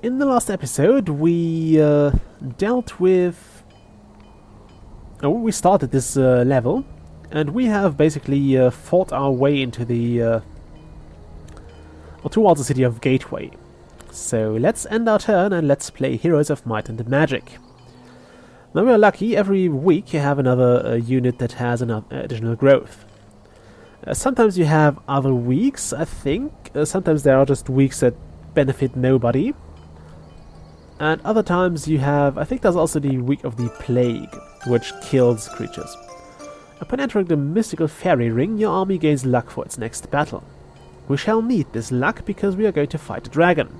In the last episode, we dealt with... Oh, we started this level, and we have basically fought our way into the... or towards the city of Gateway. So let's end our turn and let's play Heroes of Might and Magic. Now we are lucky, every week you have another unit that has an additional growth. Sometimes you have other weeks, I think. Sometimes there are just weeks that benefit nobody. And other times you have, I think there's also the week of the Plague, which kills creatures. Upon entering the mystical fairy ring, your army gains luck for its next battle. We shall need this luck because we are going to fight a dragon.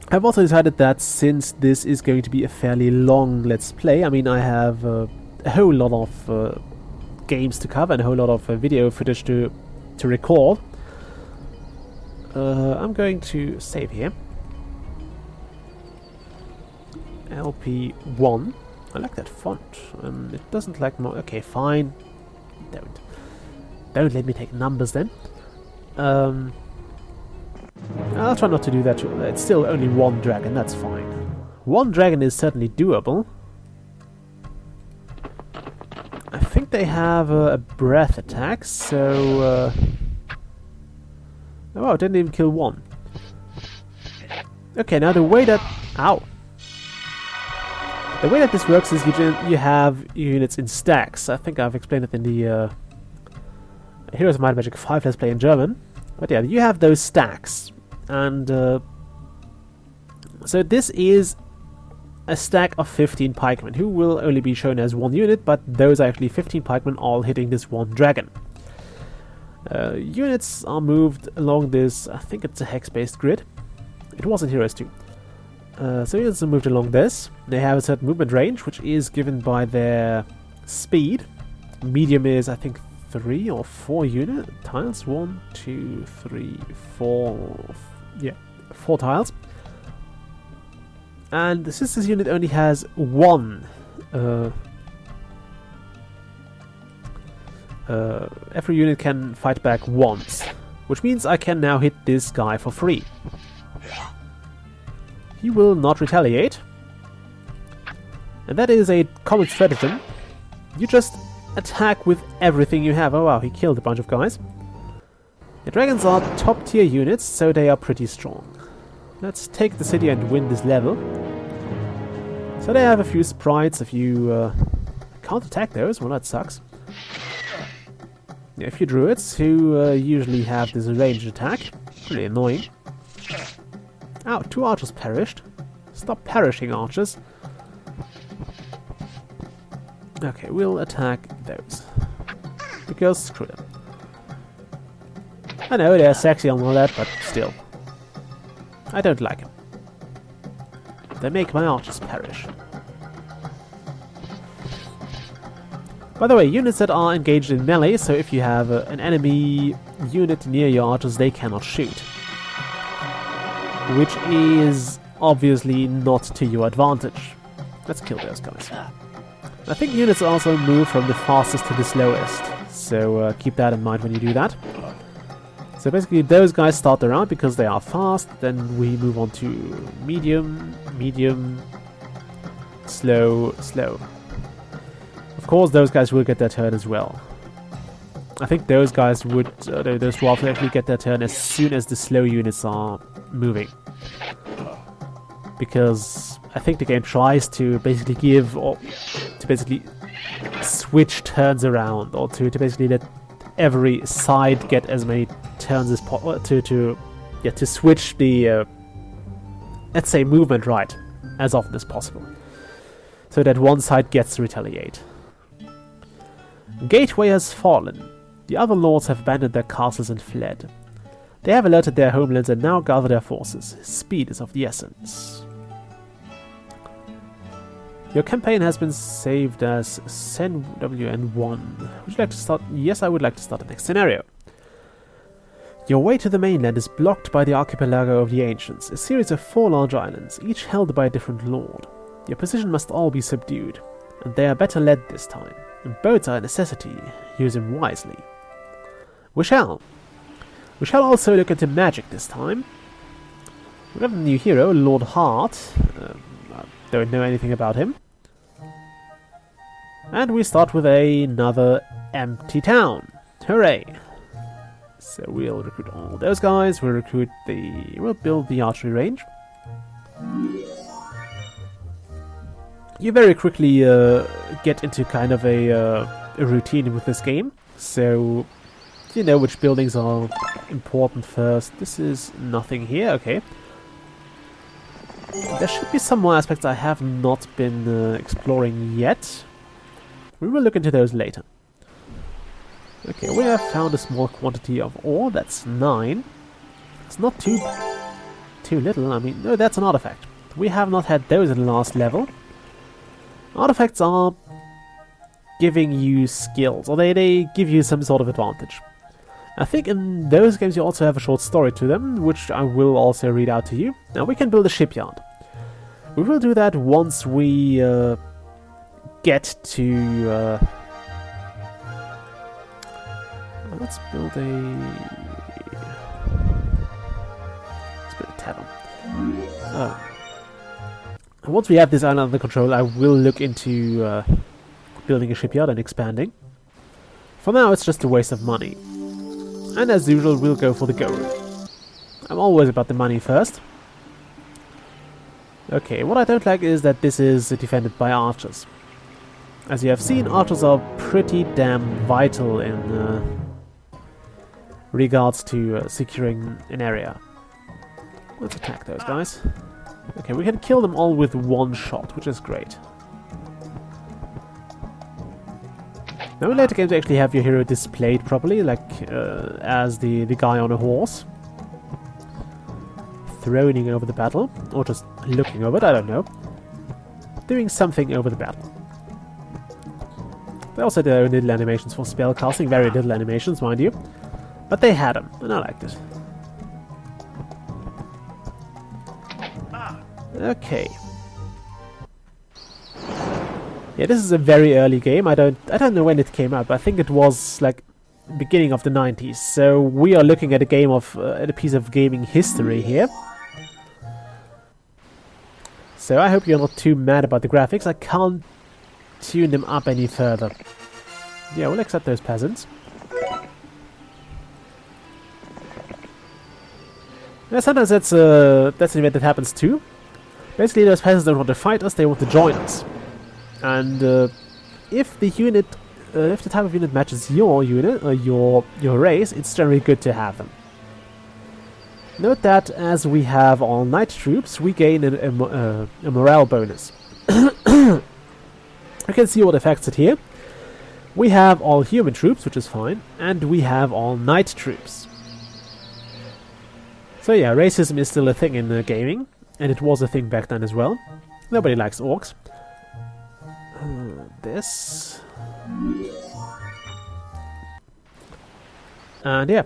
I've also decided that since this is going to be a fairly long Let's Play, I mean I have a whole lot of games to cover and a whole lot of video footage to record. I'm going to save here. LP1. I like that font. It doesn't like more. Okay, fine. Don't let me take numbers then. I'll try not to do that. It's still only one dragon. That's fine. One dragon is certainly doable. I think they have a breath attack, so... Oh, I didn't even kill one. Okay, now the way that... Ow! The way that this works is you have units in stacks. I think I've explained it in the Heroes of Might and Magic 5 Let's Play in German. But yeah, you have those stacks. And so this is a stack of 15 pikemen, who will only be shown as one unit, but those are actually 15 pikemen all hitting this one dragon. Units are moved along this, I think it's a hex-based grid. It was in Heroes 2. So units are moved along this. They have a certain movement range, which is given by their speed. Medium is, I think, 3 or 4 unit tiles. 1, 2, 3, 4... Yeah, 4 tiles. And since this unit only has one... every unit can fight back once, which means I can now hit this guy for free. He will not retaliate, and that is a common stratagem. You just attack with everything you have. Oh wow, he killed a bunch of guys. The dragons are top tier units, so they are pretty strong. Let's take the city and win this level. So they have a few sprites, a few... can't attack those, well that sucks. Yeah, a few druids who usually have this ranged attack. Pretty annoying. Ow, 2 archers perished. Stop perishing, archers. Okay, we'll attack those. Because screw them. I know they're sexy and all that, but still. I don't like them. They make my archers perish. By the way, units that are engaged in melee, so if you have an enemy unit near your archers, they cannot shoot. Which is obviously not to your advantage. Let's kill those guys. I think units also move from the fastest to the slowest, so keep that in mind when you do that. So basically those guys start the round because they are fast, then we move on to medium, medium, slow, slow. Of course, those guys will get their turn as well. I think those guys would, those dwarves will actually get their turn as soon as the slow units are moving. Because I think the game tries to basically give, or to basically switch turns around, or to basically let every side get as many turns as possible, to switch the, let's say, movement right as often as possible. So that one side gets to retaliate. Gateway has fallen. The other lords have abandoned their castles and fled. They have alerted their homelands and now gather their forces. Speed is of the essence. Your campaign has been saved as SenWN1. Would you like to start? Yes, I would like to start the next scenario. Your way to the mainland is blocked by the archipelago of the Ancients, a series of 4 large islands, each held by a different lord. Your position must all be subdued, and they are better led this time. And boats are a necessity. Use them wisely. We shall. We shall also look into magic this time. We have a new hero, Lord Hart. I don't know anything about him. And we start with another empty town. Hooray! So we'll recruit all those guys. We'll build the archery range. You very quickly get into kind of a routine with this game. So you know which buildings are important first. This is nothing here. Okay. There should be some more aspects I have not been exploring yet. We will look into those later. Okay, we have found a small quantity of ore. That's 9. It's not too little. I mean, no, that's an artifact. We have not had those in the last level. Artifacts are giving you skills, or they give you some sort of advantage. I think in those games you also have a short story to them, which I will also read out to you. Now we can build a shipyard. We will do that once we get to... let's build a tavern. Once we have this island under control, I will look into building a shipyard and expanding. For now, it's just a waste of money. And as usual, we'll go for the gold. I'm always about the money first. Okay, what I don't like is that this is defended by archers. As you have seen, archers are pretty damn vital in regards to securing an area. Let's attack those guys. Okay, we can kill them all with one shot, which is great. Now in later games you actually have your hero displayed properly, like as the guy on a horse. Throning over the battle, or just looking over it, I don't know. Doing something over the battle. They also do little animations for spell casting, very little animations, mind you. But they had them, and I liked it. Okay. Yeah, this is a very early game. I don't know when it came out, but I think it was like beginning of the 90s. So we are looking at a game of at a piece of gaming history here. So I hope you're not too mad about the graphics. I can't tune them up any further. Yeah, we'll accept those peasants. Yeah, sometimes that's an event that happens too. Basically, those peasants don't want to fight us; they want to join us. And if the type of unit matches your unit or your race, it's generally good to have them. Note that as we have all knight troops, we gain a morale bonus. You can see what affects it here. We have all human troops, which is fine, and we have all knight troops. So yeah, racism is still a thing in gaming, and it was a thing back then as well. Nobody likes orcs. This. And yeah.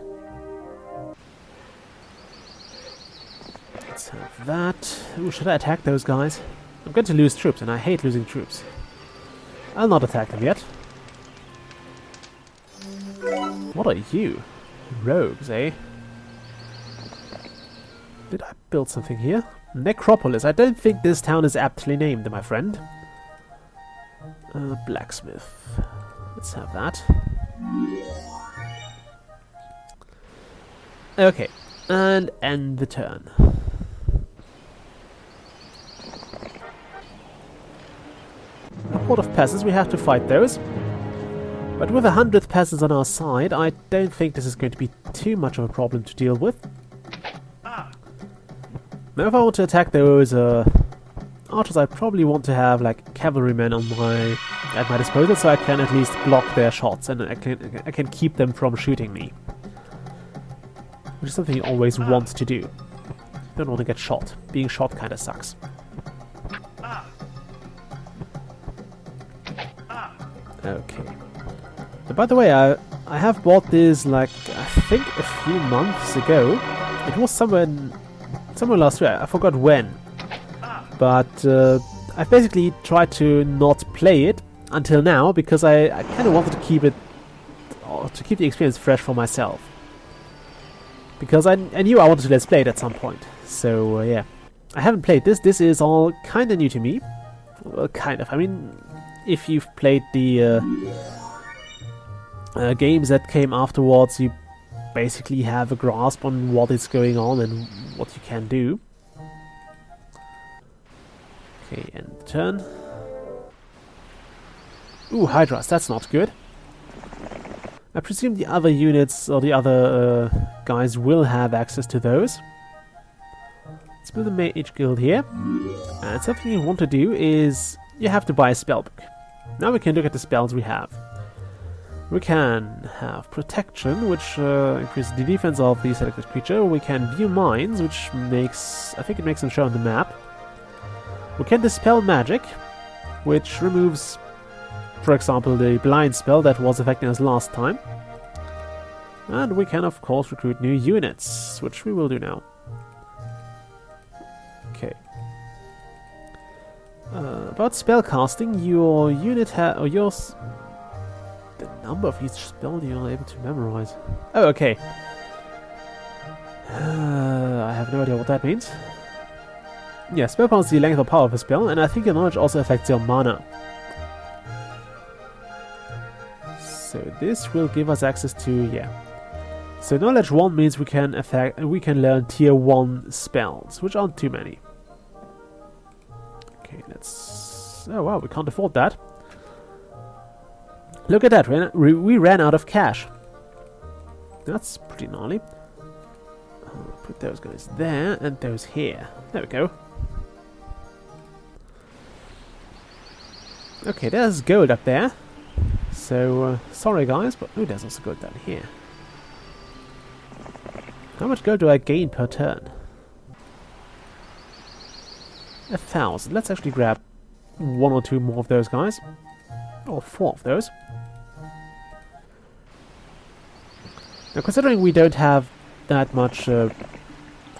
Let's have that. Ooh, should I attack those guys? I'm going to lose troops, and I hate losing troops. I'll not attack them yet. What are you? Rogues, eh? Did I build something here? Necropolis. I don't think this town is aptly named, my friend. Blacksmith. Let's have that. Okay. And end the turn. A horde of peasants, we have to fight those. But with 100 peasants on our side, I don't think this is going to be too much of a problem to deal with. Now if I want to attack those archers, I probably want to have like cavalrymen at my disposal, so I can at least block their shots and I can keep them from shooting me. Which is something you always want to do. You don't want to get shot. Being shot kinda sucks. Okay. And by the way, I have bought this like I think a few months ago. It was somewhere last year. I forgot when. But I've basically tried to not play it until now because I kind of wanted to keep it, to keep the experience fresh for myself. Because I knew I wanted to let's play it at some point. So yeah, I haven't played this. This is all kind of new to me. Well, kind of. I mean, if you've played the games that came afterwards, you basically have a grasp on what is going on and what you can do. Okay, end the turn. Ooh, Hydras, that's not good. I presume the other units or the other guys will have access to those. Let's move the Mage Guild here. And something you want to do is you have to buy a spellbook. Now we can look at the spells we have. We can have Protection, which increases the defense of the selected creature. We can View Mines, which makes... I think it makes them show on the map. We can Dispel Magic, which removes, for example, the Blind spell that was affecting us last time. And we can, of course, recruit new units, which we will do now. Okay. About spellcasting, your unit the number of each spell you're able to memorize. Oh, okay. I have no idea what that means. Yeah, spell power is the length or power of a spell, and I think your knowledge also affects your mana. So this will give us access to, yeah. So knowledge 1 means we can learn tier 1 spells, which aren't too many. Okay, let's... Oh wow, we can't afford that. Look at that, we ran out of cash. That's pretty gnarly. Put those guys there and those here. There we go. Okay, there's gold up there. So, sorry guys, but... Oh, there's also gold down here. How much gold do I gain per turn? 1,000. Let's actually grab 1 or 2 more of those guys. Or 4 of those. Now, considering we don't have that much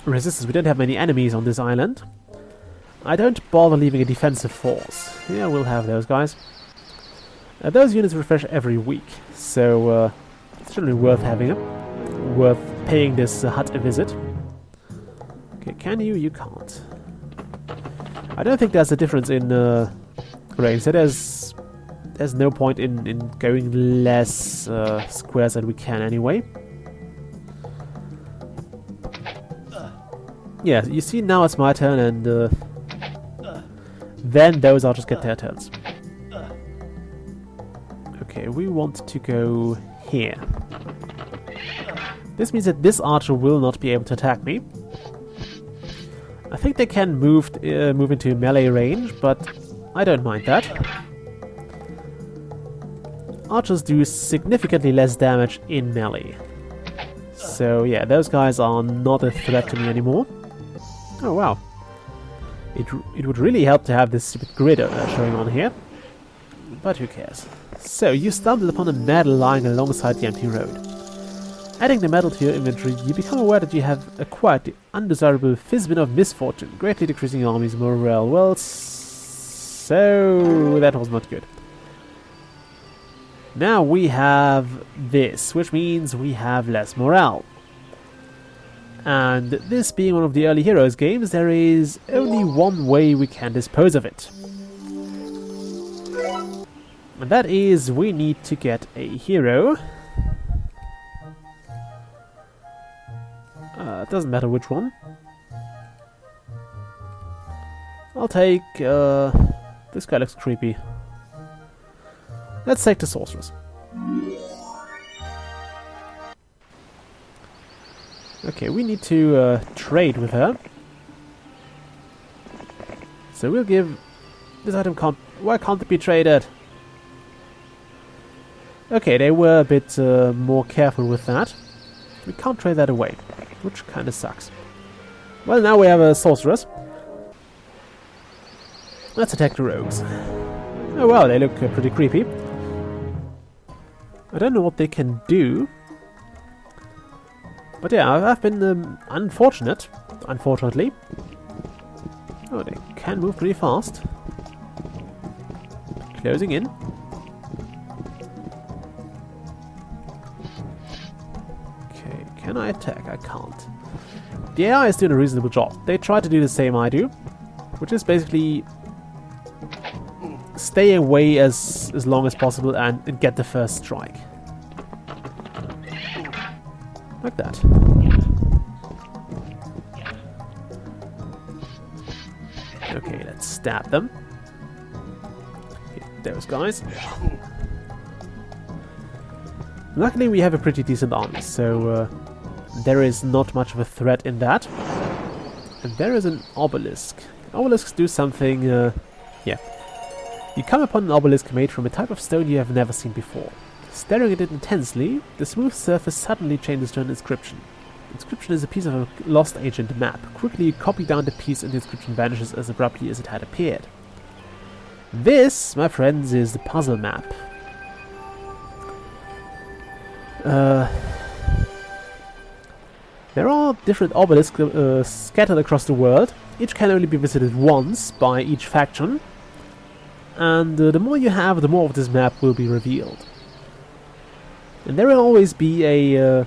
resistance, we don't have many enemies on this island, I don't bother leaving a defensive force. Yeah, we'll have those guys. Those units refresh every week, so it's generally worth having them. Worth paying this hut a visit. Okay, can you? You can't. I don't think there's a difference in range, so there's no point in going less squares than we can anyway. Yeah, you see now it's my turn, and then those just get their turns. Okay, we want to go here. This means that this archer will not be able to attack me. I think they can move into melee range, but I don't mind that. Archers do significantly less damage in melee. So yeah, those guys are not a threat to me anymore. Oh wow. It would really help to have this stupid grid showing on here. But who cares. So, you stumbled upon a medal lying alongside the empty road. Adding the medal to your inventory, you become aware that you have acquired the undesirable Fizbin of Misfortune, greatly decreasing your army's morale. Well, so that was not good. Now we have this, which means we have less morale. And this being one of the early Heroes games, there is only one way we can dispose of it. And that is, we need to get a hero. It doesn't matter which one. I'll take... this guy looks creepy. Let's take the sorceress. Okay, we need to trade with her. So we'll give... This item can't... Why can't it be traded? Okay, they were a bit more careful with that. We can't trade that away, which kind of sucks. Well, now we have a sorceress. Let's attack the rogues. Oh wow, they look pretty creepy. I don't know what they can do. But yeah, I've been unfortunate, unfortunately. Oh, they can move pretty fast. Closing in. Okay, can I attack? I can't. the AI is doing a reasonable job. They try to do the same I do, which is basically stay away as long as possible and get the first strike. Like that. Okay, let's stab them. Hit those guys. Luckily we have a pretty decent army, so there is not much of a threat in that. And there is an obelisk. Obelisks do something, yeah. You come upon an obelisk made from a type of stone you have never seen before. Staring at it intensely, the smooth surface suddenly changes to an inscription. The inscription is a piece of a lost ancient map. Quickly you copy down the piece and the inscription vanishes as abruptly as it had appeared. This, my friends, is the puzzle map. There are different obelisks scattered across the world. Each can only be visited once by each faction. And the more you have, the more of this map will be revealed. And there will always be an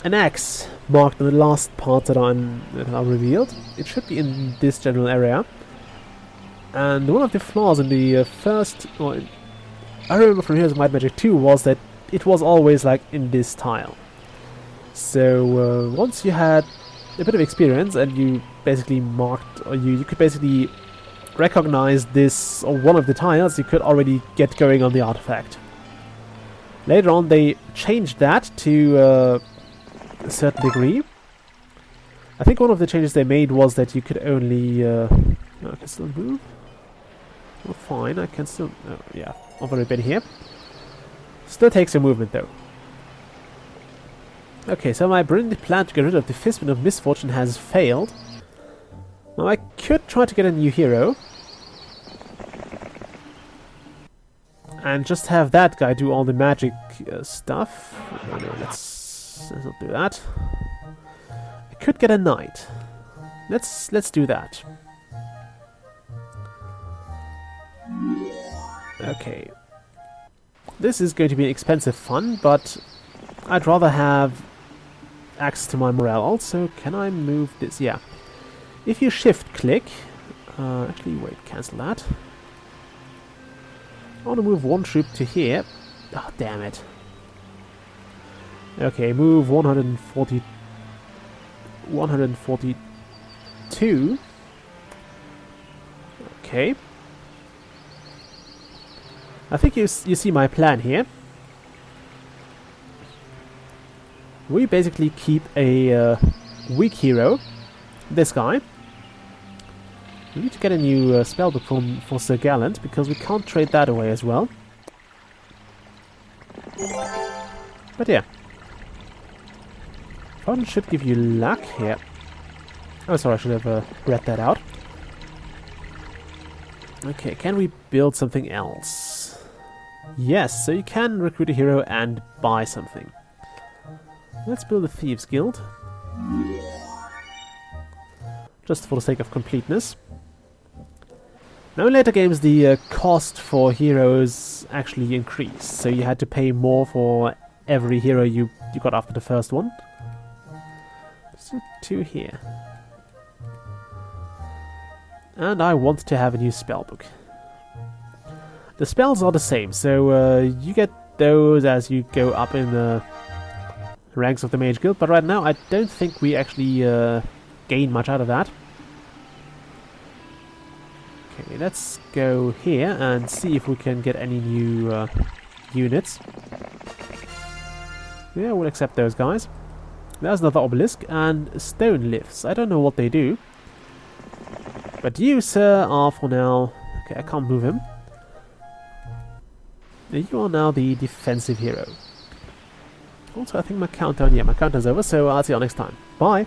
X marked on the last parts that are revealed. It should be in this general area. And one of the flaws in the first... Well, I remember from Heroes of Might and Magic 2 was that it was always like in this tile. So once you had a bit of experience and you basically marked, or you could basically recognize this or one of the tiles, you could already get going on the artifact. Later on they changed that to a certain degree. I think one of the changes they made was that you could only... no, I can still move. Well, fine, I can still... Oh, yeah, over a bit here. Still takes some movement though. Okay, so my brilliant plan to get rid of the Fistman of Misfortune has failed. Now I could try to get a new hero. And just have that guy do all the magic stuff. No, let's not do that. I could get a knight. Let's do that. Okay. This is going to be an expensive fun, but I'd rather have access to my morale. Also, can I move this? Yeah. If you shift click... actually, wait, cancel that. I want to move one troop to here. Oh, damn it. Okay, move 140... 142. Okay. I think you see my plan here. We basically keep a weak hero, this guy. We need to get a new spellbook for Sir Gallant, because we can't trade that away as well. But yeah. Fountain should give you luck here. Oh, sorry, I should have read that out. Okay, can we build something else? Yes, so you can recruit a hero and buy something. Let's build a Thieves Guild. Just for the sake of completeness. Now in later games the cost for heroes actually increased, so you had to pay more for every hero you got after the first one. So 2 here. And I want to have a new spellbook. The spells are the same, so you get those as you go up in the ranks of the Mage Guild, but right now I don't think we actually gain much out of that. Okay, let's go here and see if we can get any new units. Yeah, we'll accept those guys. There's another obelisk and stone lifts. I don't know what they do. But you, sir, are for now... Okay, I can't move him. You are now the defensive hero. Also, I think my countdown... Yeah, my countdown's over, so I'll see you all next time. Bye!